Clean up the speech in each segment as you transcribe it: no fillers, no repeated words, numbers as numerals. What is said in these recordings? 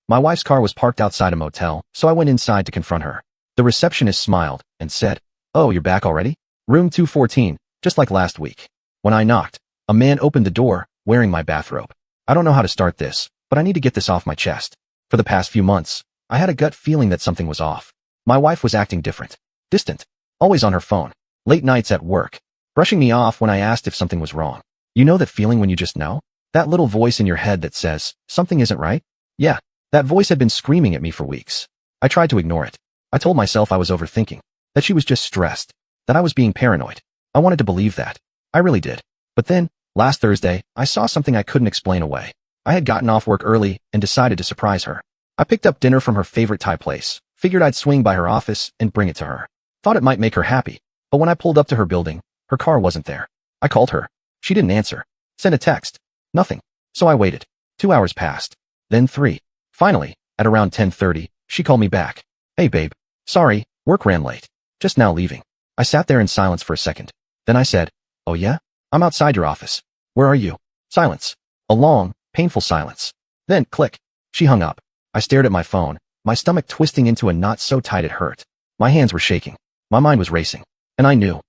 My wife's car was parked outside a motel, so I went inside to confront her. The receptionist smiled and said, "Oh, you're back already? Room 214, just like last week." When I knocked, a man opened the door, wearing my bathrobe. I don't know how to start this, but I need to get this off my chest. For the past few months, I had a gut feeling that something was off. My wife was acting different, distant, always on her phone, late nights at work, brushing me off when I asked if something was wrong. You know that feeling when you just know? That little voice in your head that says, something isn't right? Yeah, that voice had been screaming at me for weeks. I tried to ignore it. I told myself I was overthinking, that she was just stressed, that I was being paranoid. I wanted to believe that. I really did. But then, last Thursday, I saw something I couldn't explain away. I had gotten off work early and decided to surprise her. I picked up dinner from her favorite Thai place, figured I'd swing by her office and bring it to her. Thought it might make her happy, but when I pulled up to her building, her car wasn't there. I called her. She didn't answer. Sent a text. Nothing. So I waited. 2 hours passed. Then 3. Finally, at around 10:30, she called me back. "Hey babe. Sorry, work ran late. Just now leaving." I sat there in silence for a second. Then I said, "Oh yeah? I'm outside your office. Where are you?" Silence. A long, painful silence. Then, click. She hung up. I stared at my phone, my stomach twisting into a knot so tight it hurt. My hands were shaking. My mind was racing. And I knew.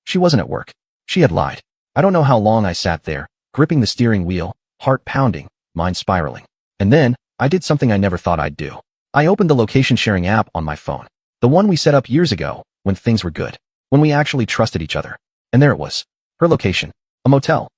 She wasn't at work. She had lied. I don't know how long I sat there, gripping the steering wheel, heart pounding, mind spiraling. And then, I did something I never thought I'd do. I opened the location sharing app on my phone. The one we set up years ago, when things were good. When we actually trusted each other. And there it was. Her location. A motel.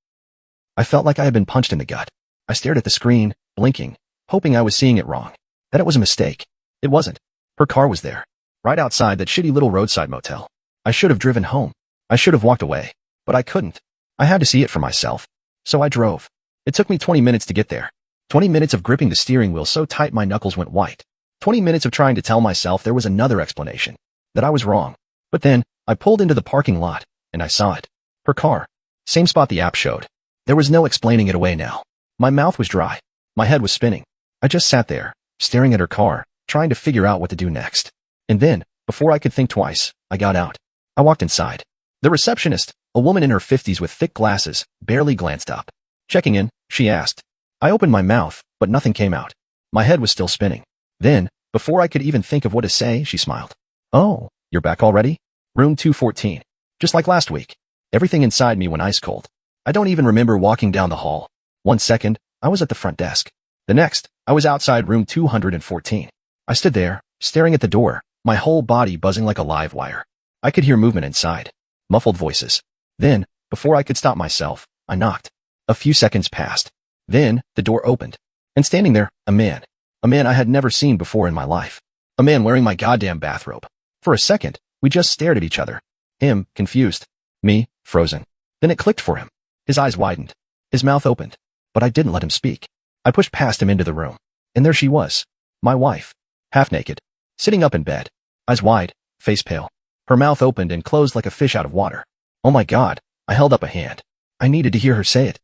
I felt like I had been punched in the gut. I stared at the screen, blinking, hoping I was seeing it wrong. That it was a mistake. It wasn't. Her car was there. Right outside that shitty little roadside motel. I should have driven home. I should have walked away. But I couldn't. I had to see it for myself. So I drove. It took me 20 minutes to get there. 20 minutes of gripping the steering wheel so tight my knuckles went white. 20 minutes of trying to tell myself there was another explanation. That I was wrong. But then, I pulled into the parking lot, and I saw it. Her car. Same spot the app showed. There was no explaining it away now. My mouth was dry. My head was spinning. I just sat there, staring at her car, trying to figure out what to do next. And then, before I could think twice, I got out. I walked inside. The receptionist, a woman in her 50s with thick glasses, barely glanced up. "Checking in?" she asked. I opened my mouth, but nothing came out. My head was still spinning. Then, before I could even think of what to say, she smiled. "Oh, you're back already? Room 214. Just like last week." Everything inside me went ice cold. I don't even remember walking down the hall. 1 second, I was at the front desk. The next, I was outside room 214. I stood there, staring at the door, my whole body buzzing like a live wire. I could hear movement inside. Muffled voices. Then, before I could stop myself, I knocked. A few seconds passed. Then, the door opened. And standing there, a man. A man I had never seen before in my life. A man wearing my goddamn bathrobe. For a second, we just stared at each other. Him, confused. Me, frozen. Then it clicked for him. His eyes widened. His mouth opened. But I didn't let him speak. I pushed past him into the room. And there she was. My wife. Half naked. Sitting up in bed. Eyes wide, face pale. Her mouth opened and closed like a fish out of water. Oh my God, I held up a hand. I needed to hear her say it.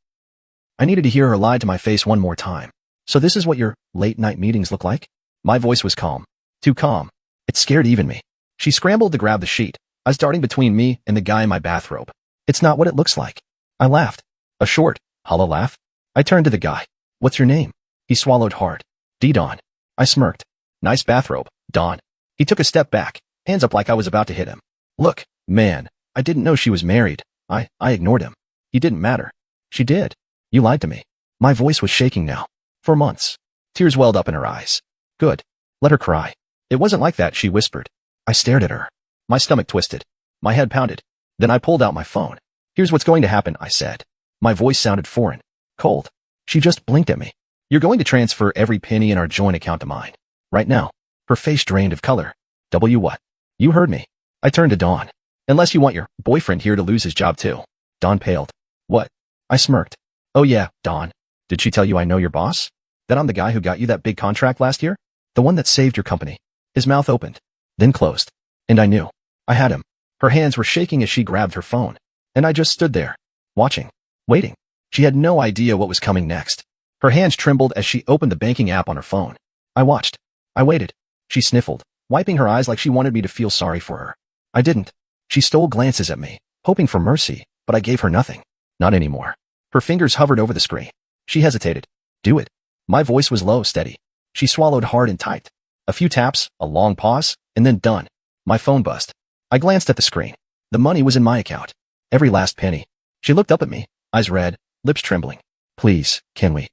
I needed to hear her lie to my face one more time. "So this is what your late-night meetings look like?" My voice was calm. Too calm. It scared even me. She scrambled to grab the sheet, eyes darting between me and the guy in my bathrobe. "It's not what it looks like." I laughed. A short, hollow laugh. I turned to the guy. "What's your name?" He swallowed hard. "D-Don." I smirked. "Nice bathrobe, Don." He took a step back, hands up like I was about to hit him. "Look, man, I didn't know she was married." I ignored him. He didn't matter. "She did. You lied to me." My voice was shaking now. For months. Tears welled up in her eyes. "Good. Let her cry." "It wasn't like that," she whispered. I stared at her. My stomach twisted. My head pounded. Then I pulled out my phone. "Here's what's going to happen," I said. My voice sounded foreign. Cold. She just blinked at me. "You're going to transfer every penny in our joint account to mine. Right now." Her face drained of color. "W what?" "You heard me." I turned to Dawn. "Unless you want your boyfriend here to lose his job too." Dawn paled. "What?" I smirked. "Oh yeah, Dawn. Did she tell you I know your boss? That I'm the guy who got you that big contract last year? The one that saved your company?" His mouth opened, then closed. And I knew. I had him. Her hands were shaking as she grabbed her phone. And I just stood there, watching, waiting. She had no idea what was coming next. Her hands trembled as she opened the banking app on her phone. I watched. I waited. She sniffled, wiping her eyes like she wanted me to feel sorry for her. I didn't. She stole glances at me, hoping for mercy, but I gave her nothing. Not anymore. Her fingers hovered over the screen. She hesitated. "Do it." My voice was low, steady. She swallowed hard and typed. A few taps, a long pause, and then done. My phone buzzed. I glanced at the screen. The money was in my account. Every last penny. She looked up at me, eyes red, lips trembling. Please, can we?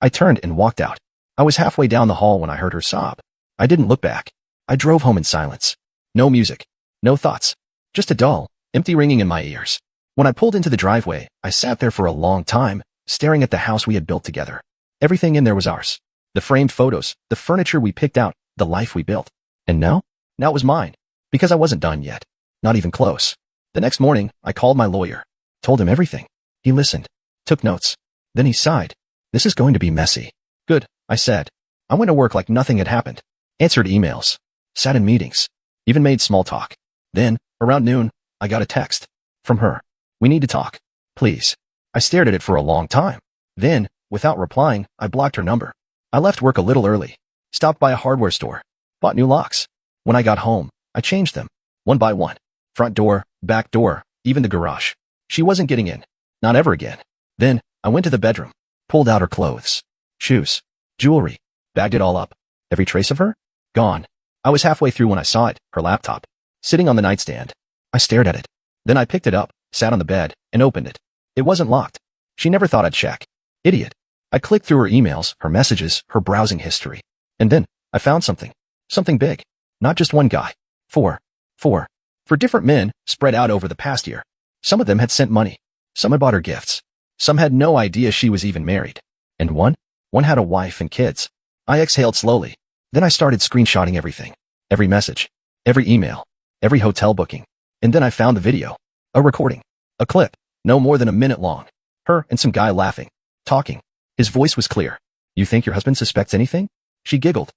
I turned and walked out. I was halfway down the hall when I heard her sob. I didn't look back. I drove home in silence. No music. No thoughts. Just a dull, empty ringing in my ears. When I pulled into the driveway, I sat there for a long time, staring at the house we had built together. Everything in there was ours. The framed photos, the furniture we picked out, the life we built. And now? Now it was mine. Because I wasn't done yet. Not even close. The next morning, I called my lawyer. Told him everything. He listened. Took notes. Then he sighed. This is going to be messy. Good, I said. I went to work like nothing had happened. Answered emails. Sat in meetings. Even made small talk. Then, around noon, I got a text. From her. We need to talk. Please. I stared at it for a long time. Then, without replying, I blocked her number. I left work a little early. Stopped by a hardware store. Bought new locks. When I got home, I changed them. One by one. Front door, back door, even the garage. She wasn't getting in. Not ever again. Then, I went to the bedroom. Pulled out her clothes. Shoes. Jewelry. Bagged it all up. Every trace of her? Gone. I was halfway through when I saw it, her laptop. Sitting on the nightstand. I stared at it. Then I picked it up, sat on the bed, and opened it. It wasn't locked. She never thought I'd check. Idiot. I clicked through her emails, her messages, her browsing history. And then, I found something. Something big. Not just one guy. Four. For different men, spread out over the past year. Some of them had sent money. Some had bought her gifts. Some had no idea she was even married. And one had a wife and kids. I exhaled slowly. Then I started screenshotting everything. Every message. Every email. Every hotel booking. And then I found the video. A recording. A clip. No more than a minute long. Her and some guy laughing. Talking. His voice was clear. You think your husband suspects anything? She giggled.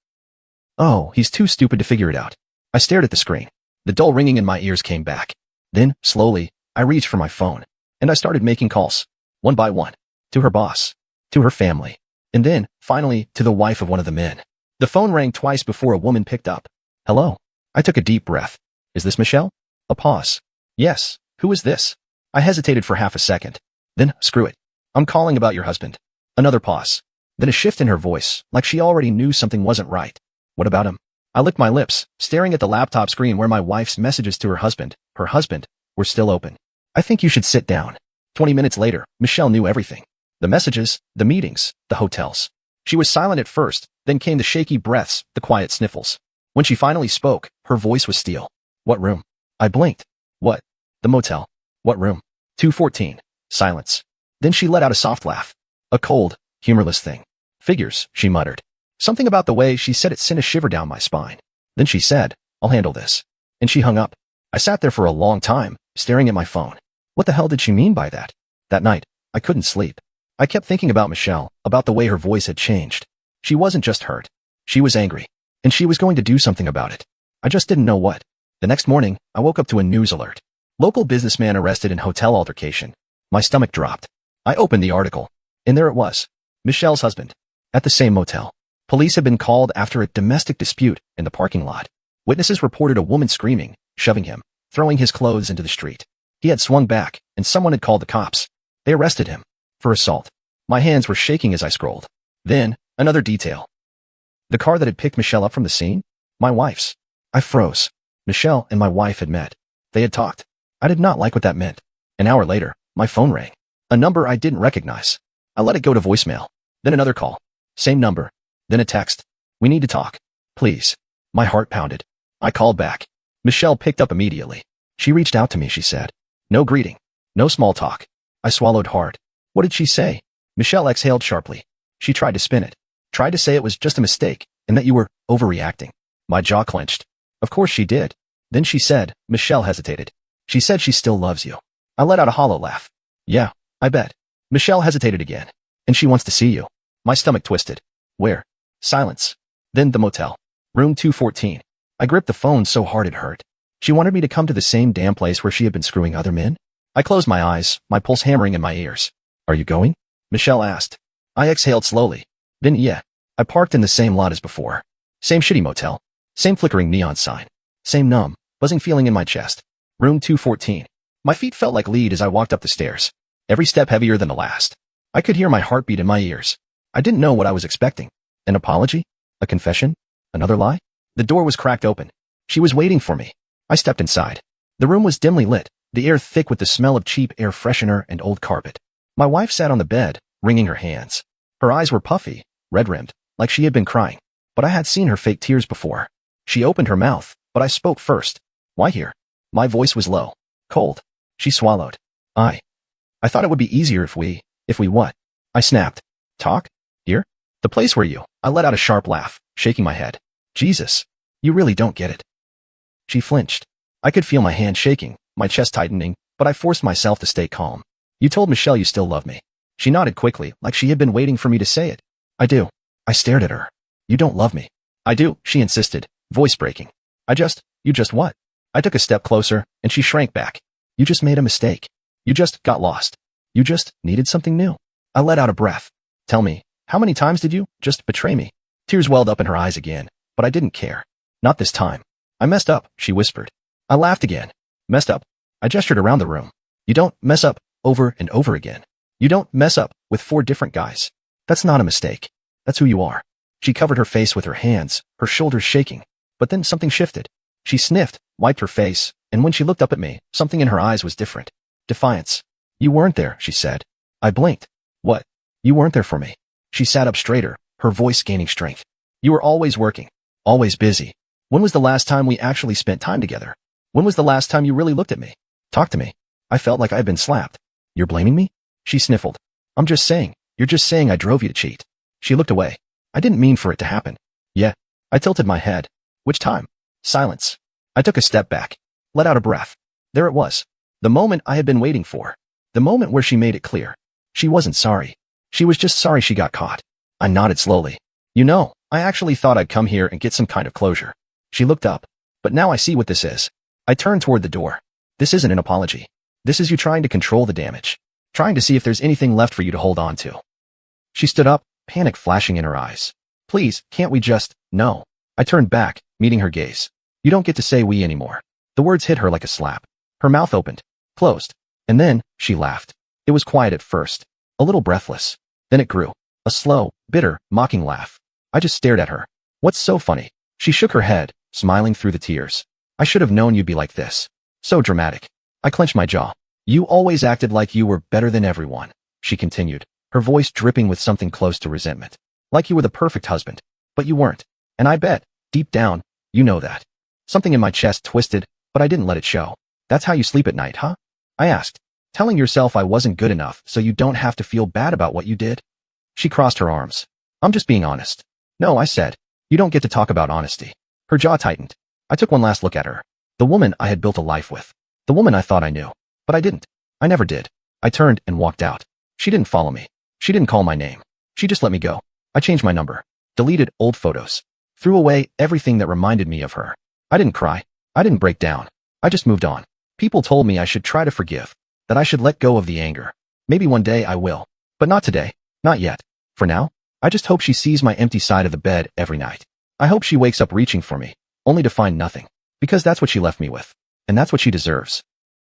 Oh, he's too stupid to figure it out. I stared at the screen. The dull ringing in my ears came back. Then, slowly, I reached for my phone. And I started making calls. One by one. To her boss. To her family. And then, finally, to the wife of one of the men. The phone rang twice before a woman picked up. Hello? I took a deep breath. Is this Michelle? A pause. Yes. Who is this? I hesitated for half a second. Then, screw it. I'm calling about your husband. Another pause. Then a shift in her voice, like she already knew something wasn't right. What about him? I licked my lips, staring at the laptop screen where my wife's messages to her husband, were still open. I think you should sit down. 20 minutes later, Michelle knew everything. The messages, the meetings, the hotels. She was silent at first, then came the shaky breaths, the quiet sniffles. When she finally spoke, her voice was steel. What room? I blinked. What? The motel. What room? 214. Silence. Then she let out a soft laugh. A cold, humorless thing. Figures, she muttered. Something about the way she said it sent a shiver down my spine. Then she said, I'll handle this. And she hung up. I sat there for a long time, staring at my phone. What the hell did she mean by that? That night, I couldn't sleep. I kept thinking about Michelle, about the way her voice had changed. She wasn't just hurt. She was angry. And she was going to do something about it. I just didn't know what. The next morning, I woke up to a news alert. Local businessman arrested in hotel altercation. My stomach dropped. I opened the article. And there it was. Michelle's husband. At the same motel. Police had been called after a domestic dispute in the parking lot. Witnesses reported a woman screaming, shoving him, throwing his clothes into the street. He had swung back, and someone had called the cops. They arrested him. For assault. My hands were shaking as I scrolled. Then, another detail. The car that had picked Michelle up from the scene? My wife's. I froze. Michelle and my wife had met. They had talked. I did not like what that meant. An hour later, my phone rang. A number I didn't recognize. I let it go to voicemail. Then another call. Same number. Then a text. We need to talk. Please. My heart pounded. I called back. Michelle picked up immediately. She reached out to me, she said. No greeting. No small talk. I swallowed hard. What did she say? Michelle exhaled sharply. She tried to spin it. Tried to say it was just a mistake, and that you were overreacting. My jaw clenched. Of course she did. Then she said, Michelle hesitated. She said she still loves you. I let out a hollow laugh. Yeah, I bet. Michelle hesitated again. And she wants to see you. My stomach twisted. Where? Silence. Then the motel. Room 214. I gripped the phone so hard it hurt. She wanted me to come to the same damn place where she had been screwing other men? I closed my eyes, my pulse hammering in my ears. Are you going? Michelle asked. I exhaled slowly. Then yeah. I parked in the same lot as before. Same shitty motel. Same flickering neon sign. Same numb, buzzing feeling in my chest. Room 214. My feet felt like lead as I walked up the stairs. Every step heavier than the last. I could hear my heartbeat in my ears. I didn't know what I was expecting. An apology? A confession? Another lie? The door was cracked open. She was waiting for me. I stepped inside. The room was dimly lit, the air thick with the smell of cheap air freshener and old carpet. My wife sat on the bed, wringing her hands. Her eyes were puffy, red-rimmed, like she had been crying. But I had seen her fake tears before. She opened her mouth, but I spoke first. Why here? My voice was low, cold. She swallowed. I thought it would be easier if we what? I snapped. Talk? Here? The place where you. I let out a sharp laugh, shaking my head. Jesus. You really don't get it. She flinched. I could feel my hand shaking, my chest tightening, but I forced myself to stay calm. You told Michelle you still love me. She nodded quickly, like she had been waiting for me to say it. I do. I stared at her. You don't love me. I do, she insisted, voice breaking. You just what? I took a step closer, and she shrank back. You just made a mistake. You just got lost. You just needed something new. I let out a breath. Tell me, how many times did you just betray me? Tears welled up in her eyes again, but I didn't care. Not this time. I messed up, she whispered. I laughed again. Messed up? I gestured around the room. You don't mess up over and over again. You don't mess up with 4 different guys. That's not a mistake. That's who you are. She covered her face with her hands, her shoulders shaking. But then something shifted. She sniffed, wiped her face, and when she looked up at me, something in her eyes was different. Defiance. You weren't there, she said. I blinked. What? You weren't there for me. She sat up straighter, her voice gaining strength. You were always working. Always busy. When was the last time we actually spent time together? When was the last time you really looked at me? Talk to me. I felt like I had been slapped. You're blaming me? She sniffled. I'm just saying. You're just saying I drove you to cheat. She looked away. I didn't mean for it to happen. Yeah. I tilted my head. Which time? Silence. I took a step back. Let out a breath. There it was. The moment I had been waiting for. The moment where she made it clear. She wasn't sorry. She was just sorry she got caught. I nodded slowly. You know, I actually thought I'd come here and get some kind of closure. She looked up. But now I see what this is. I turned toward the door. This isn't an apology. This is you trying to control the damage. Trying to see if there's anything left for you to hold on to. She stood up, panic flashing in her eyes. Please, can't we just, no. I turned back, meeting her gaze. You don't get to say we anymore. The words hit her like a slap. Her mouth opened, closed, and then, she laughed. It was quiet at first, a little breathless. Then it grew, a slow, bitter, mocking laugh. I just stared at her. What's so funny? She shook her head, smiling through the tears. I should have known you'd be like this. So dramatic. I clenched my jaw. You always acted like you were better than everyone, she continued, her voice dripping with something close to resentment. Like you were the perfect husband. But you weren't. And I bet, deep down, you know that. Something in my chest twisted, but I didn't let it show. That's how you sleep at night, huh? I asked, telling yourself I wasn't good enough so you don't have to feel bad about what you did. She crossed her arms. I'm just being honest. No, I said. You don't get to talk about honesty. Her jaw tightened. I took one last look at her. The woman I had built a life with. The woman I thought I knew. But I didn't. I never did. I turned and walked out. She didn't follow me. She didn't call my name. She just let me go. I changed my number. Deleted old photos. Threw away everything that reminded me of her. I didn't cry. I didn't break down. I just moved on. People told me I should try to forgive. That I should let go of the anger. Maybe one day I will. But not today. Not yet. For now, I just hope she sees my empty side of the bed every night. I hope she wakes up reaching for me, only to find nothing. Because that's what she left me with. And that's what she deserves.